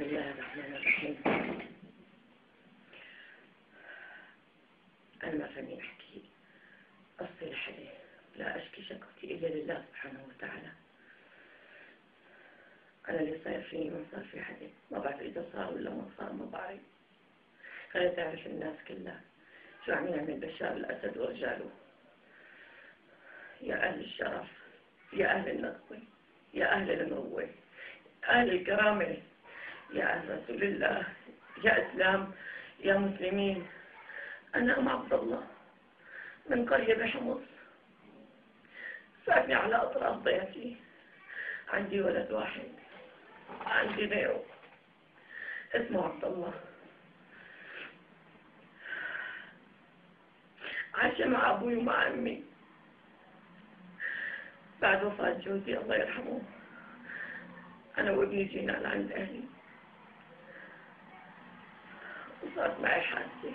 بسم الله الرحمن الرحيم. أنا ما فهمي أحكي قصتي لحدا، لا أشكي شكوتي إلا لله سبحانه وتعالى. أنا اللي صاير فيني ما صار في حدا، ما بعرف إذا صار ولا ما صار، ما بعرف. خلي تعرف الناس كلها شو عم يعمل بشار الأسد ورجاله. يا أهل الشرف، يا أهل النقوة، يا أهل المروة، أهل الكرامة، يا أهل رسول الله، يا إسلام، يا مسلمين. أنا أم عبد الله من قرية بحمص، ساكنة على أطراف ضيعتي. عندي ولد واحد، عندي غيره اسمه عبد الله. عاش مع أبوي ومع أمي. بعد وفاة جوزي الله يرحمه أنا وابني جينا لعند أهلي، وصارت معي حادثة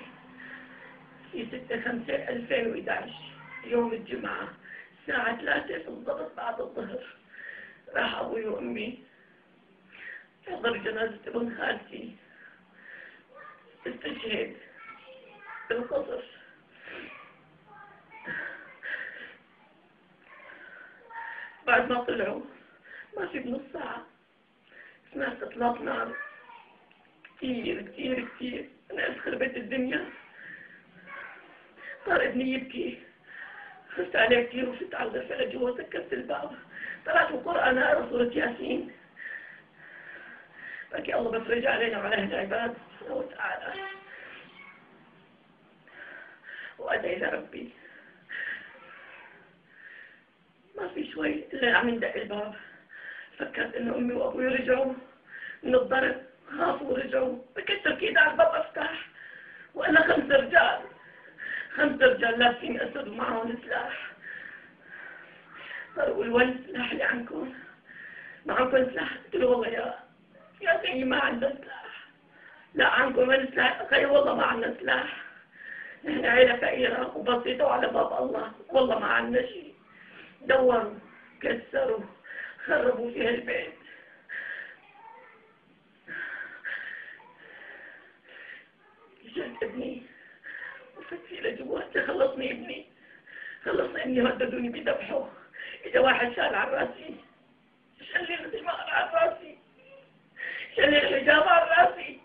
في 6/5/2011 يوم الجمعة الساعة 3 بالضبط بعد الظهر. راح أبوي وأمي يحضر جنازة ابن خالتي، استشهد بالقصر. بعد ما طلعوا ما في بنص ساعة سمعت إطلاق نار كتير كتير كتير. أنا خربت الدنيا. صار ابني يبكي، خفت عليه كتير وفت على الغرفة لجوا، سكرت الباب، طلعت القرآن أقرأ سورة ياسين. بكي الله بفرج علينا وعلى أهل العباد سبحانه وتعالى، وأدعي لربي. ما في شوي إلا عم يندق الباب، فكرت إنه أمي وأبوي رجعوا من الضرب، خافوا ورجعوا. بكيت أكيد على الباب أفتح، وأنا 5 رجال، 5 رجال لابسين أسد ومعهم سلاح. صاروا يقولوا وين السلاح اللي عندكم؟ معكم سلاح؟ قلت له والله يا سيدي ما عندنا سلاح. لا عندكم وين سلاح؟ أخي والله ما عندنا سلاح، نحن عيلة فقيرة وبسيطة وعلى باب الله، والله ما عندنا شيء. دوروا، كسروا، خربوا فيها البيت. جت ابني وفت فيه لجوات، خلصني ابني، خلصني ابني، هددوني بذبحه. إذا واحد شال على راسي، شال لي الدماء على راسي، شال لي الحجاب على راسي.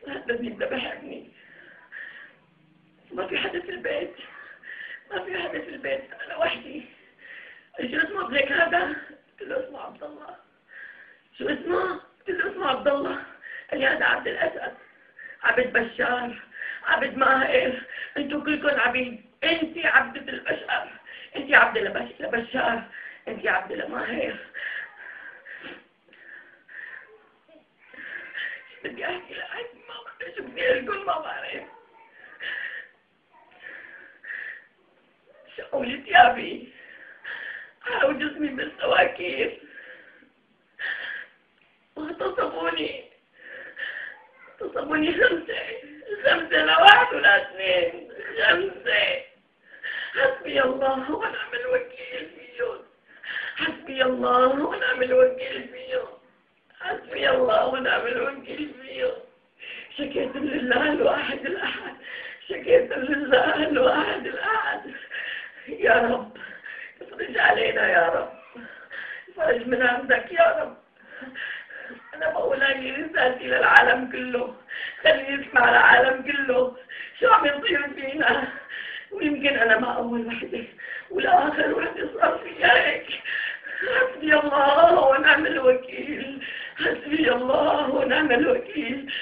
هددني بذبح ابني. ما في حدا في البيت، ما في حدا في البيت، أنا وحدي. شو اسمه ابنك هذا؟ قلت له اسمه عبد الله. شو اسمه؟ قلت له اسمه عبد الله. قال لي هذا عبد الأسد، عبد بشار، عبد ماهر، انتوا كلكم عبيد. انت عبدة البشر، انت عبدة لبشار، انت عبدة لماهر. بدي احكي لحد ما بعرف شو بدي اقول، ما بعرف. شقوا لي ثيابي، حرقوا جسمي بالسواكير، واغتصبوني 5 لا 1 ولا 2، 5. حسبي الله ونعم الوكيل فيهم، حسبي الله ونعم الوكيل فيهم، حسبي الله ونعم الوكيل فيهم. شكيت لله الواحد الأحد، شكيت لله الواحد الأحد. يا رب افرج علينا يا رب، افرج من عندك يا رب. أنا بقول هاي رسالتي للعالم كله، خلي يسمع العالم كله شو عم يصير فينا. ويمكن أنا ما أول وحدة ولا آخر وحدة صار فيها هيك. حسبي الله ونعم الوكيل، حسبي الله ونعم الوكيل.